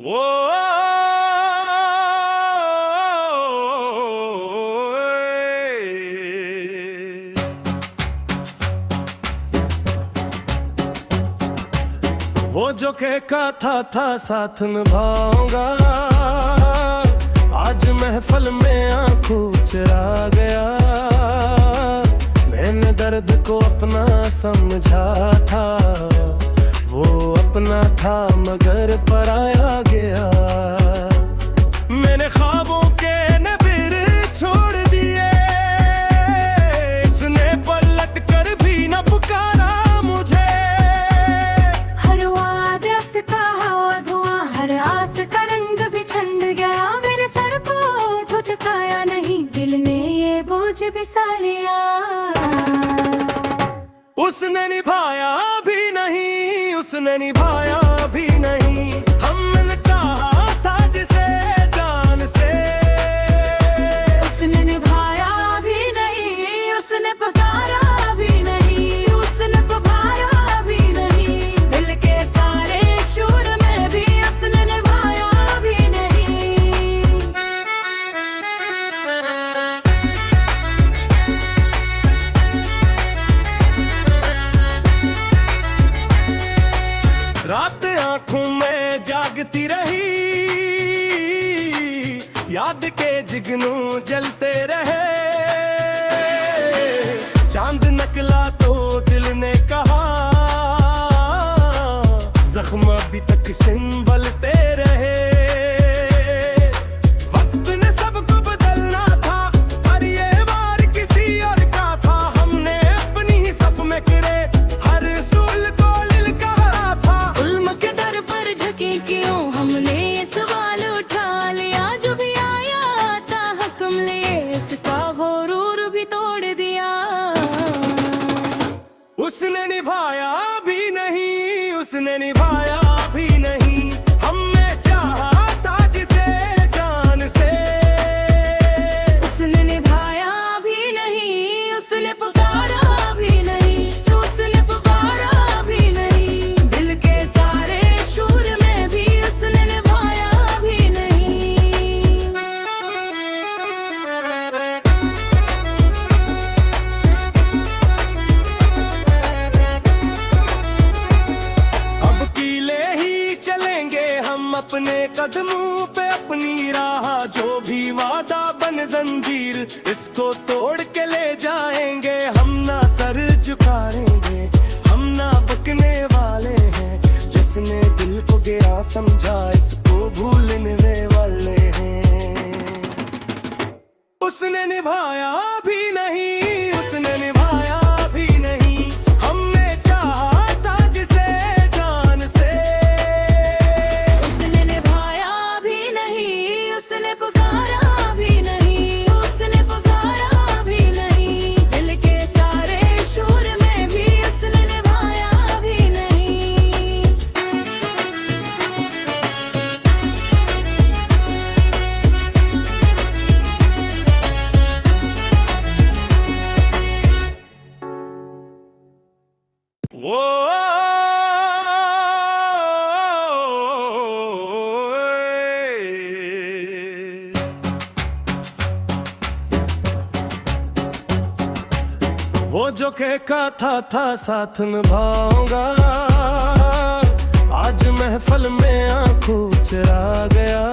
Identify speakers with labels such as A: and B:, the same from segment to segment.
A: वो जो कहता था साथ निभाऊंगा, आज महफिल में आंखों चरा गया। मैंने दर्द को अपना समझा था, वो अपना था मगर पराया गया। मैंने ख्वाबों के नबीर छोड़ दिए, इसने पलट कर भी न पुकारा मुझे।
B: हर वादा से कहा धुआं, हर आस का रंग भी छंड गया। मेरे सर को झुटकाया नहीं, दिल ने ये बोझ बिसा लिया।
A: उसने निभाया भी नहीं, उसने निभाया भी नहीं। हमने चाहा था जिसे जान से,
B: उसने निभाया भी नहीं, उसने पुकारा भी नहीं, उसने पुकारा भी नहीं। दिल के सारे शूर में भी उसने निभाया भी नहीं।
A: रात आंखों में जागती रही, याद के जिगनू जलते रहे। चांद निकला तो दिल ने कहा, जख्म अभी तक संभलते रहे। वक्त ने सबको बदलना था, पर ये वार किसी और का था। हमने अपनी ही सफ में करे हर सूल को लिलकारा था।
B: जुल्म के दर पर झुके क्यों, हमने ये सवाल उठा लिया। जो भी आया था हुक्म लिए, इसका गुरूर भी तोड़ दिया।
A: उसने निभाया भी नहीं, उसने निभाया भी नहीं। हमने चाहा था जिसे जान से,
B: उसने निभाया भी नहीं, उसने पुकारा भी नहीं, उसने पुकारा भी नहीं। दिल के सारे शूर में भी उसने निभाया भी नहीं।
A: अब कीले ही चलेंगे हम अपने कदमों पे अपनी राह। जो भी वादा बन जंजीर, इसको तोड़ के ले जाएंगे। हम ना सर झुकाएंगे, हम ना बकने वाले हैं। जिसने दिल को गया समझा, इसको भूलने वाले हैं। उसने निभाया भी नहीं, उसने निभाया भी नहीं। हमने चाहा था जिसे जान से,
B: उसने निभाया भी नहीं, उसने पुकारा भी नहीं, उसने पुकारा भी नहीं। दिल के सारे शूर में भी उसने निभाया भी नहीं।
A: वो जो कहता था साथ निभाऊंगा, आज महफिल में आंखों चरा गया।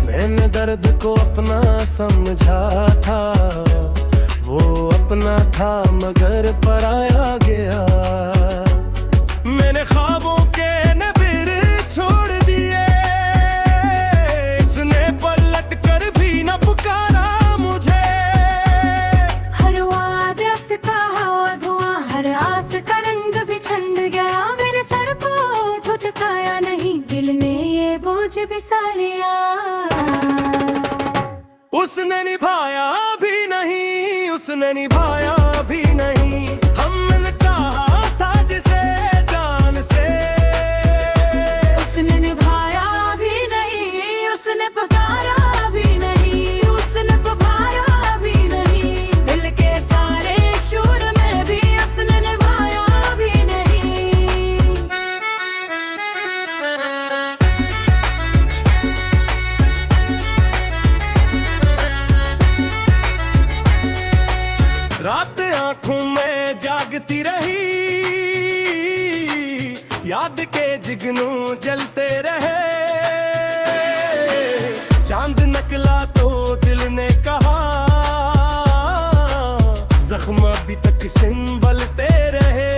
A: मैंने दर्द को अपना समझा था, वो अपना था मगर पराया गया। मैंने ख्वाबों के नबीर छोड़ दिए, इसने पलट कर भी न पुकारा मुझे।
B: हर वादा से कहा धुआं, हर आस का रंग भी छंड गया। मेरे सर को झुटकाया नहीं, दिल ने ये बोझ बिसा लिया।
A: उसने निभाया भी नहीं, उसने निभाया भी नहीं। हमने चाहा था जिसे जान से,
B: उसने निभाया भी नहीं, उसने पुकारा भी नहीं, उसने पुकारा भी नहीं। दिल के सारे शूर में भी उसने निभाया भी नहीं।
A: याद के जिगनू जलते रहे। चांद नकला तो दिल ने कहा, जख्म अभी तक सिंबलते रहे।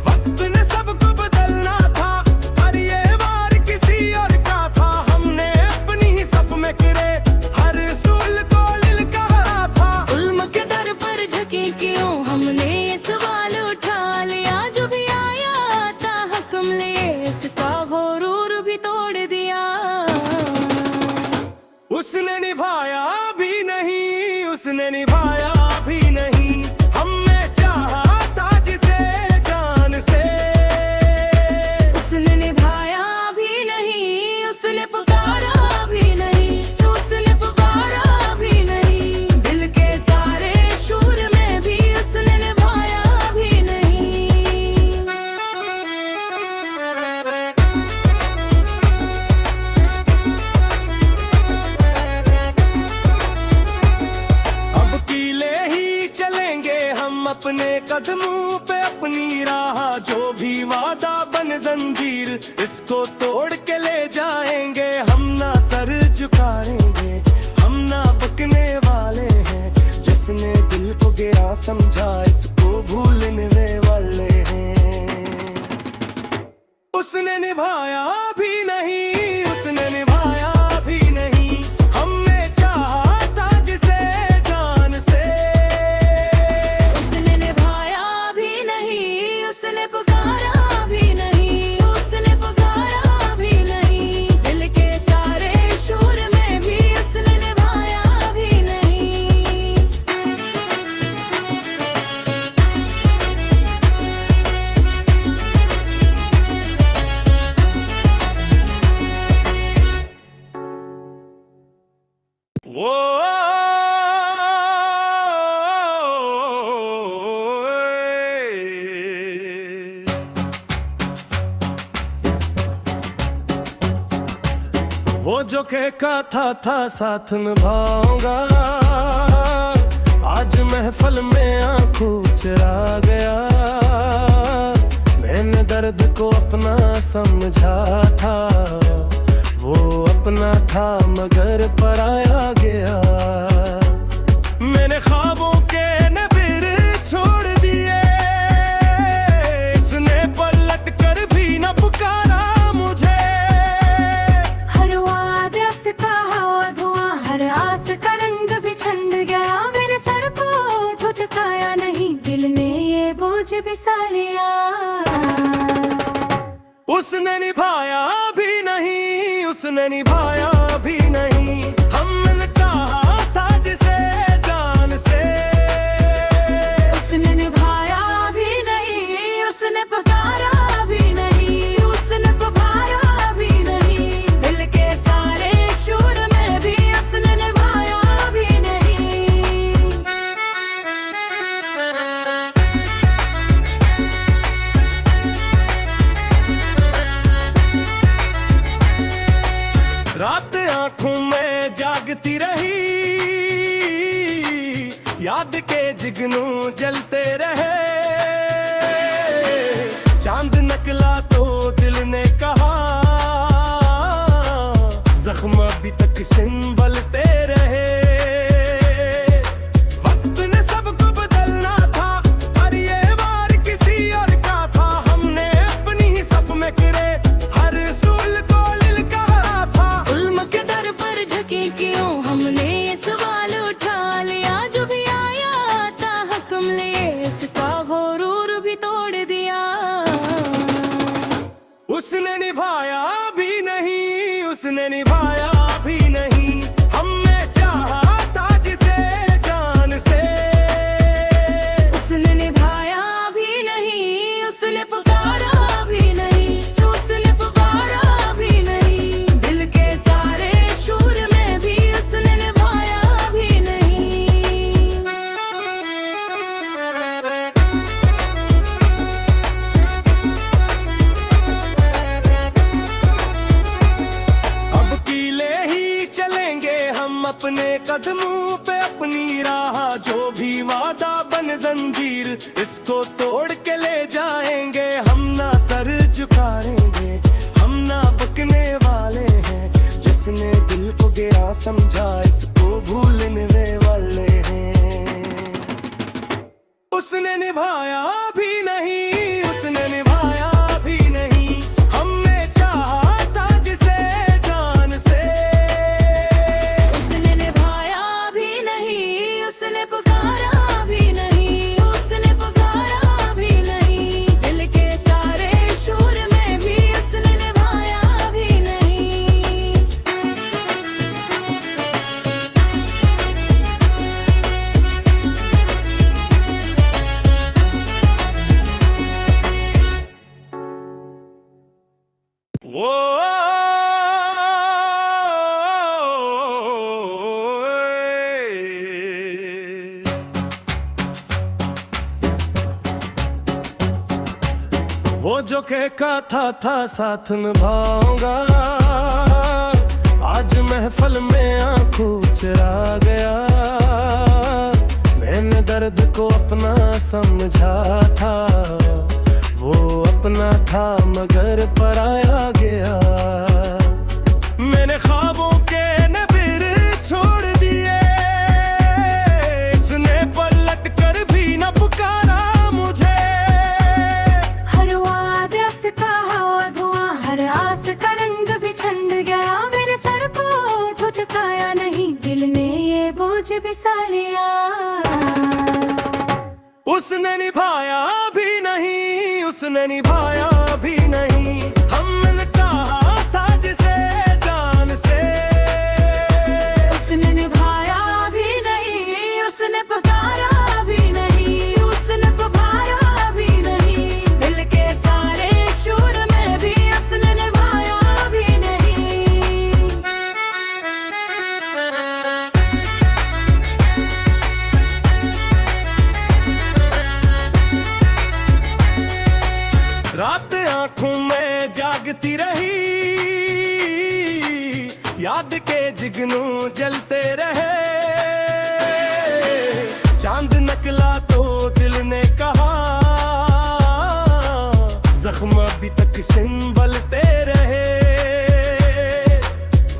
A: वक्त ने सबको बदलना था, पर ये वार किसी और का था। हमने अपनी ही सफ में गिरे, हर सूल को लिलकारा था।
B: जुल्म के दर पर झुके क्यों, हमने ये सवाल उठा लिया। जो भी आया आता हुक्म लिए, इसका गुरूर भी तोड़ दिया।
A: उसने निभाया भी नहीं, उसने निभाया भी नहीं। हमने चाहा था जिसे जान से,
B: उसने निभाया भी नहीं। उसने पुकारा भी नहीं, उसने पुकारा भी नहीं। दिल के सारे शूर में भी उसने निभाया भी नहीं।
A: अब कीले ही चलेंगे हम अपने कदमों पे अपनी राह। जो भी वादा बन जंजीर, इसको तोड़ के ले जाएंगे। हम ना सर झुकाएंगे, हम ना बकने वाले हैं। जिसने दिल को गया समझा, इसको भूलने वाले हैं। उसने निभाया भी नहीं, उसने निभाया भी नहीं। हमने चाहा था जिसे जान से,
B: उसने निभाया भी नहीं। उसने पुकारा भी नहीं, उसने पुकारा भी नहीं। दिल के सारे शूर में भी उसने निभाया भी नहीं।
A: वो जो कहता था साथ निभाऊंगा, आज महफल में आंखों चरा गया। मैंने दर्द को अपना समझा था, वो अपना था मगर पराया गया। मैंने ख्वाबों के नबीर छोड़ दिए, इसने पलट कर भी न पुकारा मुझे।
B: हर वादा से कहा धुआं, हर आस का रंग भी छंड गया। मेरे सर को झुटकाया नहीं, दिल ने ये बोझ बिसा लिया।
A: उसने निभाया भी नहीं, उसने निभाया भी नहीं। हमने चाहा था जिसे जान से,
B: उसने निभाया भी नहीं। उसने पुकारा भी नहीं, उसने पुकारा भी नहीं। दिल के सारे शूर में भी उसने निभाया भी नहीं।
A: रात आंखों में जागती रही, याद के जिगनू जलते रहे। चांद नकला तो दिल ने कहा, जख्म अभी तक सिंबलते रहे। वक्त ने सबको बदलना था, पर ये वार किसी और का था। हमने अपनी ही सफ में गिरे, हर सूल को लिलकारा था।
B: जुल्म के दर पर झुके क्यों, हमने ये सवाल उठा लिया। जो भी आया आता हुक्म लिए, इसका गुरूर भी तोड़ दिया।
A: उसने निभाया भी नहीं, उसने निभाया भी नहीं। हमने चाहा था जिसे जान से,
B: उसने निभाया भी नहीं। उसने पुकारा भी नहीं, उसने पुकारा भी नहीं। दिल के सारे शूर में भी उसने निभाया भी नहीं।
A: अब कीले ही चलेंगे हम अपने कदमों पे अपनी राह। जो भी वादा बन जंजीर, इसको तोड़ के ले जाएंगे। हम ना झुकाएंगे, हम ना बकने वाले हैं। जिसने दिल को गया समझा, इसको भूलने वाले हैं। उसने निभाया भी नहीं, उसने निभाया भी नहीं, हमने चाहा था जिसे जान से।
B: उसने निभाया भी नहीं, उसने पुकारा भी नहीं, उसने पुकारा भी नहीं। दिल के सारे शोर में भी उसने निभाया भी नहीं।
A: वो जो कहता था साथ निभाऊंगा, आज महफिल में आंखों चरा गया। मैंने दर्द को अपना समझा था, वो अपना था मगर पराया गया। मैंने ख्वाबों के नबीर छोड़ दिए, इसने पलट कर भी न पुकारा मुझे।
B: हर वादा से कहा धुआं, हर आस का रंग भी छंड गया। मेरे सर को झुटकाया नहीं, दिल ने ये बोझ बिसा लिया।
A: उसने निभाया भी नहीं, उसने निभाया भी नहीं, हमने चाहा था जिसे जान से।
B: उसने निभाया भी नहीं, उसने पुकारा भी नहीं, उसने पुकारा भी नहीं। दिल के सारे शोर में भी उसने निभाया भी नहीं।
A: रात आंखों में जागती रही, याद के जिगनू जलते रहे। चांद निकला तो दिल ने कहा, जख्म अभी तक संभलते रहे।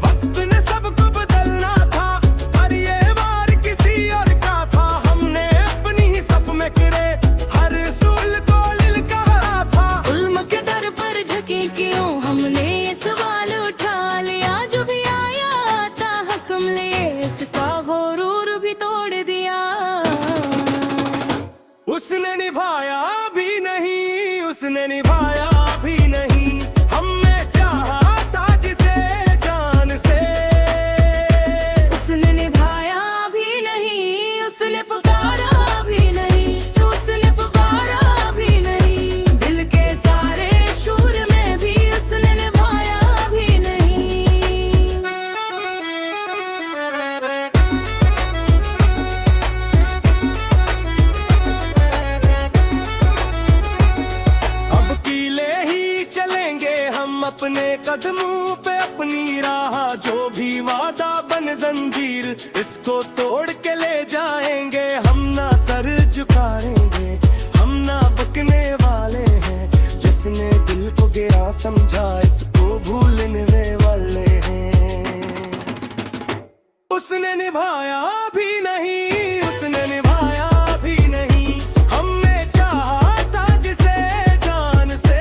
A: वक्त ने सबको बदलना था, पर ये वार किसी और का था। हमने अपनी ही सफ में करे हर सूल को लिलकारा था।
B: जुल्म के दर पर झुके क्यों, हमने ये सवाल उठा लिया। जो भी आया था हुक्म लिए, इसका गुरूर भी तोड़ दिया।
A: उसने निभाया भी नहीं, उसने निभाया भी नहीं, हमने चाहा था जिसे जान से।
B: उसने निभाया भी नहीं, उसने पुकारा भी नहीं, उसने पुकारा भी नहीं। दिल के सारे शोर में भी उसने निभाया भी नहीं।
A: अब कीले ही चलेंगे हम अपने कदमों पे अपनी राह। जो भी वादा बन जंजीर, इसको तोड़ के ले जाएंगे। हम ना सर झुकाएंगे, हम ना बकने वाले हैं। जिसने दिल को गया समझा, इसको भूलने वाले हैं। उसने निभाया भी नहीं, उसने निभाया भी नहीं, हमने चाहा था जिसे जान से।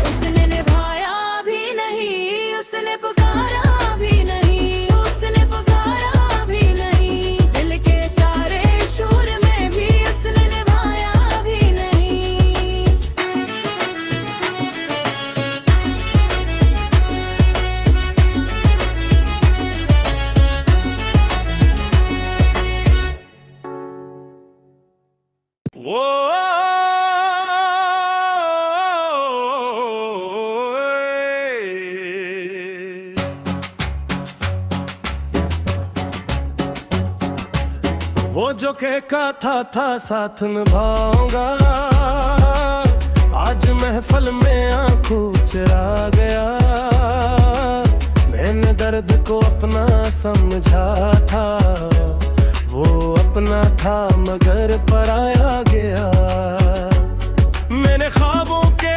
B: उसने निभाया भी नहीं, उसने पुकारा भी नहीं, उसने पुकारा भी नहीं। दिल के सारे शोर में भी उसने निभाया भी नहीं।
A: वो जो कहता था साथ निभाऊंगा, आज महफिल में आंखों चरा गया। मैंने दर्द को अपना समझा था, वो अपना था मगर पराया गया। मैंने ख्वाबों के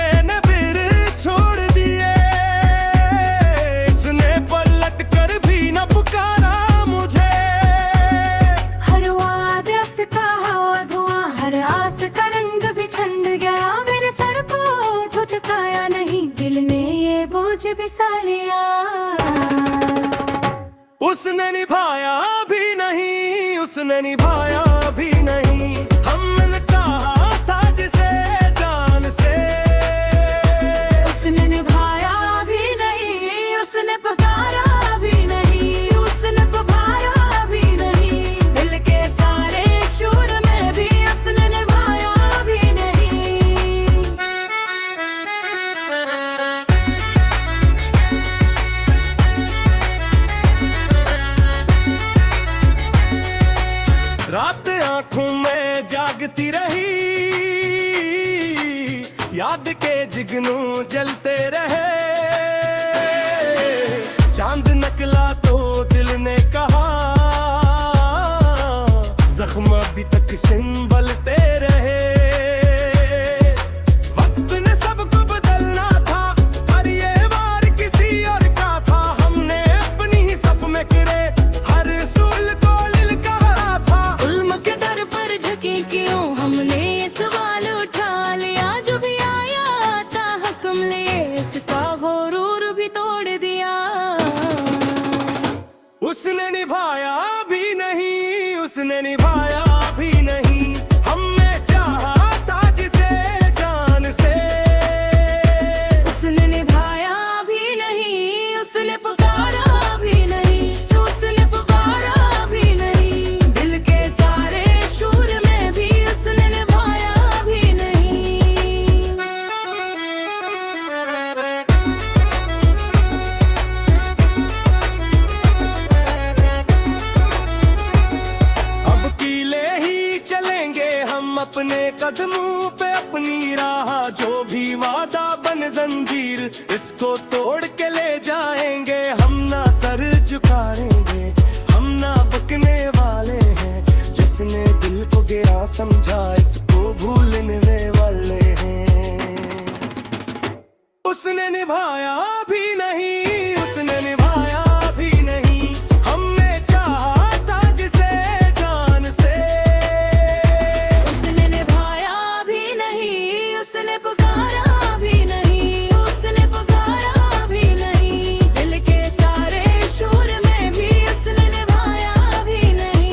B: बोझ भी सालिया।
A: उसने निभाया भी नहीं, उसने निभाया भी नहीं, हमने चाहा था जिसे जान से।
B: उसने निभाया भी नहीं, उसने पुकारा भी नहीं, उसने पुकारा भी नहीं, दिल के सारे शूर में भी उसने निभाया भी नहीं।
A: रात आंखों में जागती रही, याद के जिगनू जलते रहे। चांद निकला तो दिल ने कहा, जख्म अभी तक संभलते रहे। वक्त ने सबको बदलना था, पर ये वार किसी और का था। हमने अपनी ही सफ में करे हर सुल को लिलकारा था।
B: जुल्म के दर पर झुकी क्यों हमने ये सवाल उठा लिया। जो भी आया आता हुक्म लिए, इसका गुरूर भी तोड़ दिया।
A: उसने निभाया भी नहीं, उसने निभाया भी नहीं, हमने चाहा था जिसे जान से।
B: उसने निभाया भी नहीं, उसने पुकारा भी नहीं, उसने पुकारा भी नहीं, दिल के सारे शूर में भी उसने निभाया भी नहीं।
A: अब कीले ही चलेंगे हम अपने कदमों पे अपनी राह। जो भी वादा बन जंजीर, इसको तोड़ के ले जाएंगे। हम ना सर झुकाएंगे, हम ना बकने वाले हैं। जिसने दिल को गिरा समझा, इसको भूलने वाले हैं। उसने निभाया भी नहीं, उसने निभाया भी नहीं, हमने चाहा था जिसे जान से।
B: उसने निभाया भी नहीं, उसने पुकारा भी नहीं, उसने पुकारा भी नहीं, दिल के सारे शूर में भी उसने निभाया भी नहीं।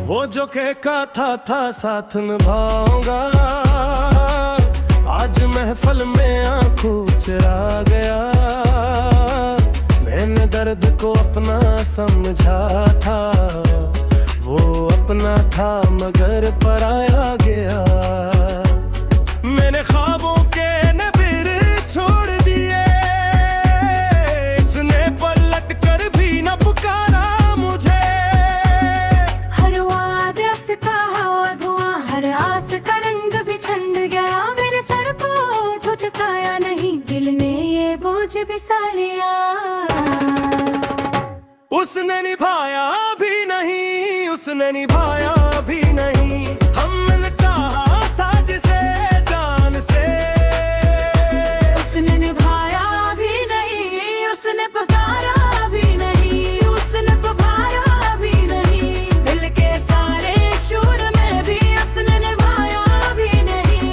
A: वो जो कहता था साथ निभाऊंगा, आज महफल में आंखों चरा गया। मैंने दर्द को अपना समझा था, वो अपना था मगर पराया गया। मैंने ख्वाबों के नबीर छोड़ दिए, इसने पलट कर भी न पुकारा मुझे।
B: हर वादा से कहा धुआं, हर आस का रंग भी छंड गया। मेरे सर को झुटकाया नहीं, दिल में ये बोझ भी सालिया।
A: उसने निभाया भी नहीं, उसने निभाया भी नहीं, हमने चाहा था जिसे जान से।
B: उसने निभाया भी नहीं, उसने पुकारा भी नहीं, उसने पुकारा भी नहीं, दिल के सारे शूर में भी उसने निभाया भी नहीं।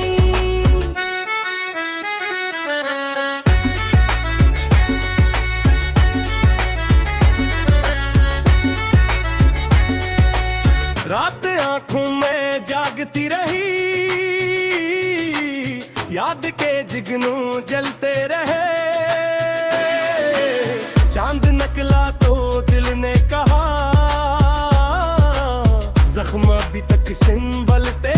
A: रात आंखों में जागती रही, याद के जिगनू जलते रहे। चांद निकला तो दिल ने कहा, जख्म अभी तक संभलते